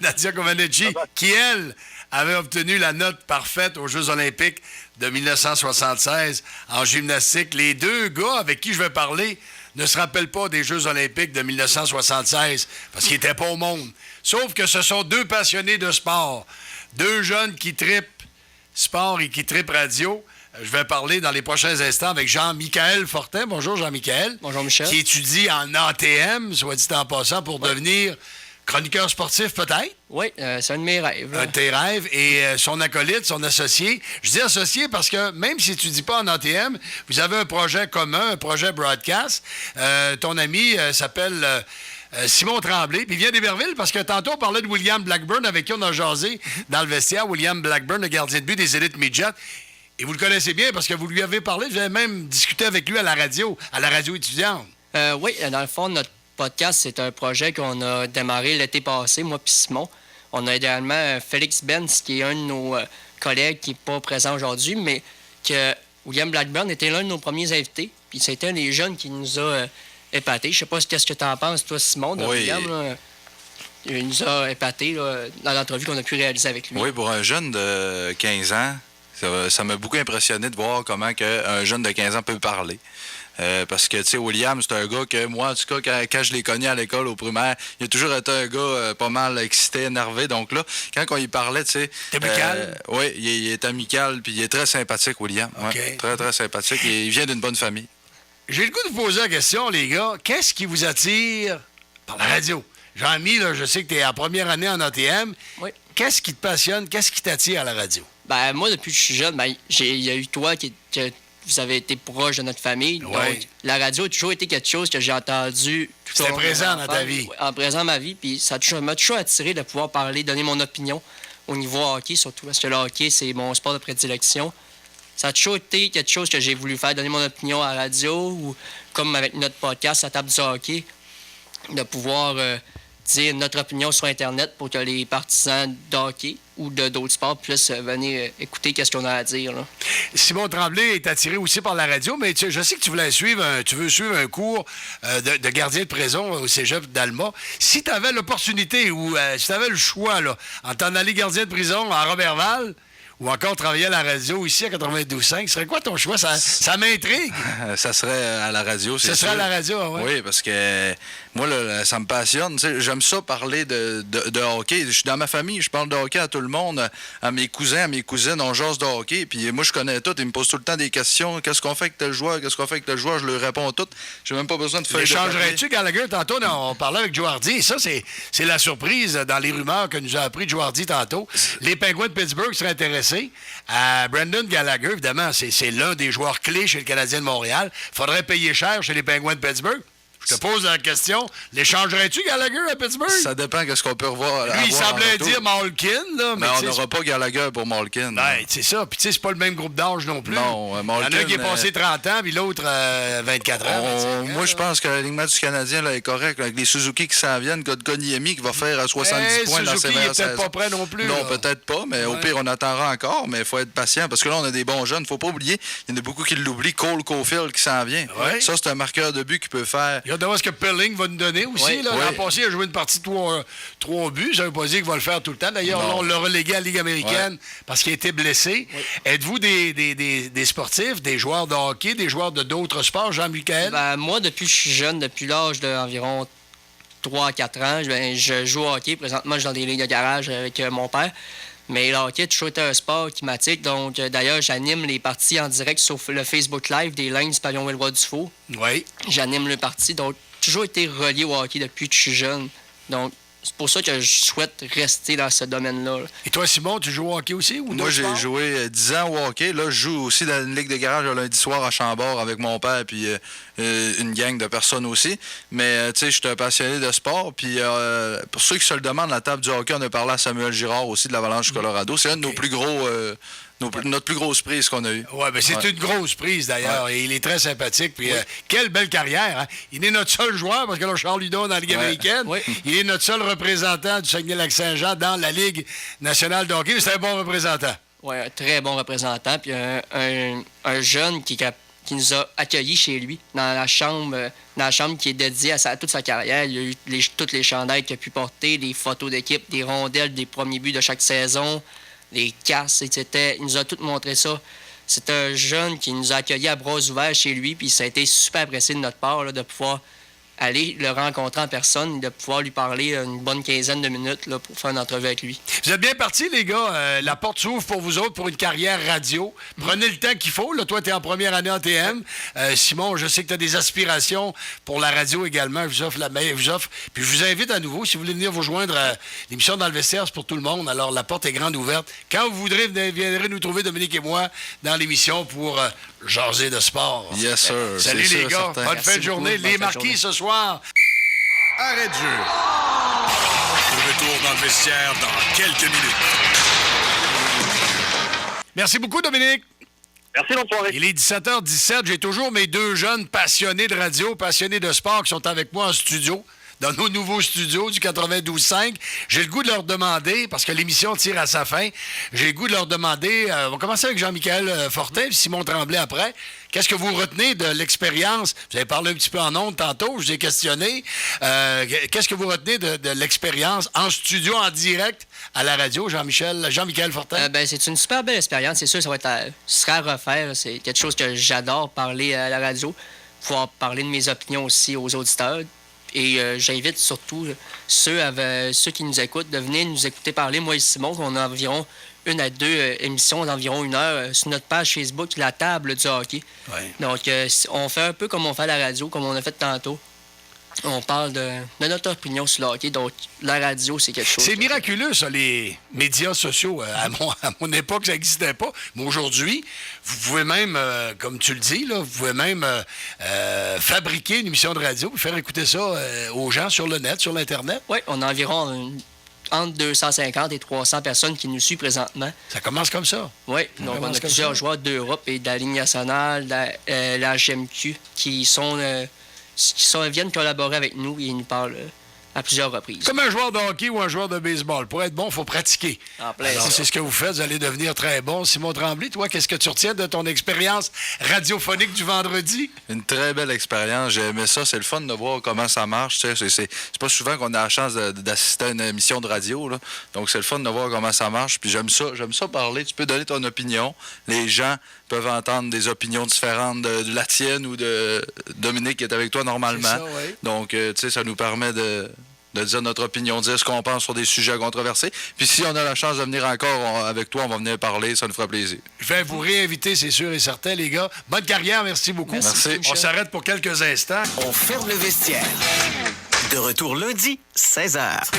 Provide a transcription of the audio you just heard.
Nadia Comaneci, qui, elle, avait obtenu la note parfaite aux Jeux olympiques de 1976 en gymnastique. Les deux gars avec qui je vais parler ne se rappellent pas des Jeux olympiques de 1976 parce qu'ils n'étaient pas au monde. Sauf que ce sont deux passionnés de sport. Deux jeunes qui trippent sport et qui trippent radio. Je vais parler dans les prochains instants avec Jean-Michael Fortin. Bonjour, Jean-Michael. Bonjour, Michel. Qui étudie en ATM, soit dit en passant, pour devenir chroniqueur sportif, peut-être? Oui, c'est un de mes rêves. Un de tes rêves. Et son acolyte, son associé. Je dis associé parce que même si tu ne dis pas en ATM, vous avez un projet commun, un projet broadcast. Ton ami s'appelle Simon Tremblay. Puis il vient d'Héberville parce que tantôt, on parlait de William Blackburn avec qui on a jasé dans le vestiaire. William Blackburn, le gardien de but des élites midget. Et vous le connaissez bien parce que vous lui avez parlé. Vous avez même discuté avec lui à la radio étudiante. Oui, dans le fond, notre podcast, c'est un projet qu'on a démarré l'été passé, moi puis Simon. On a également Félix Benz, qui est un de nos collègues qui n'est pas présent aujourd'hui, mais que William Blackburn était l'un de nos premiers invités. Puis c'était un des jeunes qui nous a épatés. Je sais pas qu'est-ce que tu en penses, toi, Simon, de William. Là. Il nous a épatés là, dans l'entrevue qu'on a pu réaliser avec lui. Oui, pour un jeune de 15 ans, ça m'a beaucoup impressionné de voir comment un jeune de 15 ans peut parler. Parce que, tu sais, William, c'est un gars que moi, en tout cas, quand je l'ai connu à l'école, au primaire, il a toujours été un gars pas mal excité, énervé. Donc là, quand on y parlait, tu sais... T'es amical? Oui, il est amical, puis il est très sympathique, William. Okay. Ouais, très, très sympathique. Et il vient d'une bonne famille. J'ai le goût de vous poser la question, les gars. Qu'est-ce qui vous attire par la radio? Jean-Mi, là, je sais que tu es en première année en ATM. Oui. Qu'est-ce qui te passionne? Qu'est-ce qui t'attire à la radio? Ben, moi, depuis que je suis jeune, il y a eu toi que vous avez été proche de notre famille. Oui. Donc, la radio a toujours été quelque chose que j'ai entendu tout au long de mon présent dans enfance. ta vie. En présent dans ma vie. Puis ça m'a toujours attiré de pouvoir parler, donner mon opinion au niveau hockey, surtout parce que le hockey, c'est mon sport de prédilection. Ça a toujours été quelque chose que j'ai voulu faire, donner mon opinion à la radio ou comme avec notre podcast, la table du hockey, de pouvoir dire notre opinion sur Internet pour que les partisans de hockey ou d'autres sports puissent venir écouter ce qu'on a à dire. Là. Simon Tremblay est attiré aussi par la radio, mais je sais que tu veux suivre un cours de gardien de prison au cégep d'Alma. Si tu avais l'opportunité ou si tu avais le choix là, en t'en aller gardien de prison à Robertval ou encore travailler à la radio ici à 92.5, serait quoi ton choix? Ça m'intrigue. Ça serait à la radio, c'est sûr. Ça serait à la radio, oui. Oui, parce que moi, là, ça me passionne. T'sais, j'aime ça parler de hockey. Je suis dans ma famille, je parle de hockey à tout le monde, à mes cousins, à mes cousines, on jase de hockey. Puis moi, je connais tout. Ils me posent tout le temps des questions. Qu'est-ce qu'on fait avec tel joueur? Qu'est-ce qu'on fait avec tel joueur? Je leur réponds tout. J'ai même pas besoin de faire. Échangerais-tu, Gallagher? Tantôt, on parlait avec Joe Hardy. Ça, c'est la surprise dans les rumeurs que nous a appris Joe Hardy tantôt. Les Penguins de Pittsburgh seraient intéressés à Brendan Gallagher. Évidemment, c'est l'un des joueurs clés chez le Canadien de Montréal. Faudrait payer cher chez les Penguins de Pittsburgh. Je te pose la question, l'échangerais-tu, Gallagher, à Pittsburgh? Ça dépend de ce qu'on peut revoir. Lui, il semblait dire Malkin, là. Mais on n'aura pas Gallagher pour Malkin. Ben, c'est ça. Puis, tu sais, c'est pas le même groupe d'âge non plus. Non, Malkin... Il y en a un qui est passé 30 ans, puis l'autre 24 ans. Moi, je pense que l'alignement du Canadien là, est correct. Avec les Suzuki qui s'en viennent, Kotkaniemi qui va faire 70 points dans ses meilleures saisons. Suzuki, il est peut-être pas prêt non plus. Non, là. peut-être pas, mais au pire, on attendra encore. Mais il faut être patient, parce que là, on a des bons jeunes. Il ne faut pas oublier, il y en a beaucoup qui l'oublient. Cole Caulfield qui s'en vient. Ouais. Ça, c'est un marqueur de but qui peut faire... Il y a de voir ce que Pelling va nous donner aussi. Oui. Là. Oui. L'an passé, il a joué une partie de 3 buts. Ça ne veut pas dire qu'il va le faire tout le temps. D'ailleurs, Non. là, on l'a relégué à la Ligue américaine parce qu'il a été blessé. Oui. Êtes-vous des sportifs, des joueurs de hockey, des joueurs de d'autres sports, Jean-Michel? Ben, moi, depuis que je suis jeune, depuis l'âge d'environ 3 à 4 ans, je joue au hockey. Présentement, je suis dans des ligues de garage avec mon père. Mais le hockey a toujours été un sport qui m'attire. Donc, d'ailleurs, j'anime les parties en direct sur le Facebook Live des Lignes du Pavillon Villeroy-Dufault. Oui. J'anime le parti. Donc, toujours été relié au hockey depuis que je suis jeune. Donc, c'est pour ça que je souhaite rester dans ce domaine-là. Et toi, Simon, tu joues au hockey aussi? Ou Moi, j'ai joué 10 ans au hockey. Là, je joue aussi dans une ligue de garage le lundi soir à Chambord avec mon père puis une gang de personnes aussi. Mais, tu sais, je suis un passionné de sport. Puis, pour ceux qui se le demandent, la table du hockey, on a parlé à Samuel Girard aussi de l'Avalanche du Colorado. C'est un de nos plus gros... notre plus grosse prise qu'on a eue. Oui, bien, c'est une grosse prise, d'ailleurs. Ouais. Et il est très sympathique. Puis, quelle belle carrière. Hein? Il est notre seul joueur, parce que là, Charles Hudon dans la Ligue américaine. Oui. Il est notre seul représentant du Saguenay-Lac-Saint-Jean dans la Ligue nationale de hockey. C'est un bon représentant. Oui, un très bon représentant. Puis un jeune qui qui nous a accueillis chez lui, dans la chambre qui est dédiée à toute sa carrière. Il y a eu toutes les chandails qu'il a pu porter, des photos d'équipe, des rondelles, des premiers buts de chaque saison, les casses, etc. Il nous a tout montré ça. C'est un jeune qui nous a accueillis à bras ouverts chez lui, puis ça a été super apprécié de notre part là, de pouvoir aller le rencontrer en personne, de pouvoir lui parler une bonne quinzaine de minutes là, pour faire une entrevue avec lui. Vous êtes bien partis, les gars. La porte s'ouvre pour vous autres pour une carrière radio. Prenez le temps qu'il faut. Là, toi, tu es en première année en TM. Simon, je sais que tu as des aspirations pour la radio également. Je vous offre la meilleure. Puis je vous invite à nouveau, si vous voulez venir vous joindre à l'émission Dans le vestiaire, c'est pour tout le monde. Alors, la porte est grande ouverte. Quand vous voudrez, vous viendrez nous trouver, Dominique et moi, dans l'émission pour jaser de sport. Yes, sir. Salut, C'est les sûr, gars. certain. Bonne Merci fin de journée. beaucoup. Les Bonne fin de marquis journée. ce soir. Arrêt de jeu. De retour dans le vestiaire dans quelques minutes. Merci beaucoup, Dominique. Merci, bonne soirée. Il est 17h17. J'ai toujours mes deux jeunes passionnés de radio, passionnés de sport qui sont avec moi en studio, dans nos nouveaux studios du 92.5. J'ai le goût de leur demander, parce que l'émission tire à sa fin, j'ai le goût de leur demander, on va commencer avec Jean-Michel Fortin puis Simon Tremblay après. Qu'est-ce que vous retenez de l'expérience? Vous avez parlé un petit peu en ondes tantôt, je vous ai questionné. Qu'est-ce que vous retenez de l'expérience en studio, en direct, à la radio, Jean-Michel Fortin? C'est une super belle expérience. C'est sûr, ce serait à refaire. C'est quelque chose que j'adore, parler à la radio, pouvoir parler de mes opinions aussi aux auditeurs. Et j'invite surtout ceux qui nous écoutent de venir nous écouter parler. Moi et Simon, on a environ 1 à 2 émissions d'environ 1 heure sur notre page Facebook, La Table du hockey. Ouais. Donc, on fait un peu comme on fait à la radio, comme on a fait tantôt. On parle de notre opinion sur le hockey. Donc, la radio, c'est quelque chose. C'est miraculeux, ça, les médias sociaux. À mon époque, ça n'existait pas. Mais aujourd'hui, vous pouvez même, comme tu le dis, là, vous pouvez même fabriquer une émission de radio et faire écouter ça aux gens sur le net, sur l'Internet. Oui, on a environ entre 250 et 300 personnes qui nous suivent présentement. Ça commence comme ça. Oui, donc on a plusieurs joueurs d'Europe et de la Ligue nationale, de la GMQ, qui viennent collaborer avec nous et ils nous parlent à plusieurs reprises. Comme un joueur de hockey ou un joueur de baseball. Pour être bon, il faut pratiquer. En plein Alors, ça. c'est ce que vous faites, vous allez devenir très bon. Simon Tremblay, toi, qu'est-ce que tu retiens de ton expérience radiophonique du vendredi? Une très belle expérience. J'ai aimé ça. C'est le fun de voir comment ça marche. Tu sais, c'est pas souvent qu'on a la chance d'assister à une émission de radio, là. Donc, c'est le fun de voir comment ça marche. Puis j'aime ça parler. Tu peux donner ton opinion. Les gens peuvent entendre des opinions différentes de la tienne ou de Dominique qui est avec toi normalement. C'est ça, oui. Donc, tu sais, ça nous permet de dire notre opinion, dire ce qu'on pense sur des sujets controversés. Puis si on a la chance de venir encore avec toi, on va venir parler, ça nous fera plaisir. Je vais vous réinviter, c'est sûr et certain, les gars. Bonne carrière, merci beaucoup. Merci. On s'arrête pour quelques instants. On ferme le vestiaire. De retour lundi, 16h.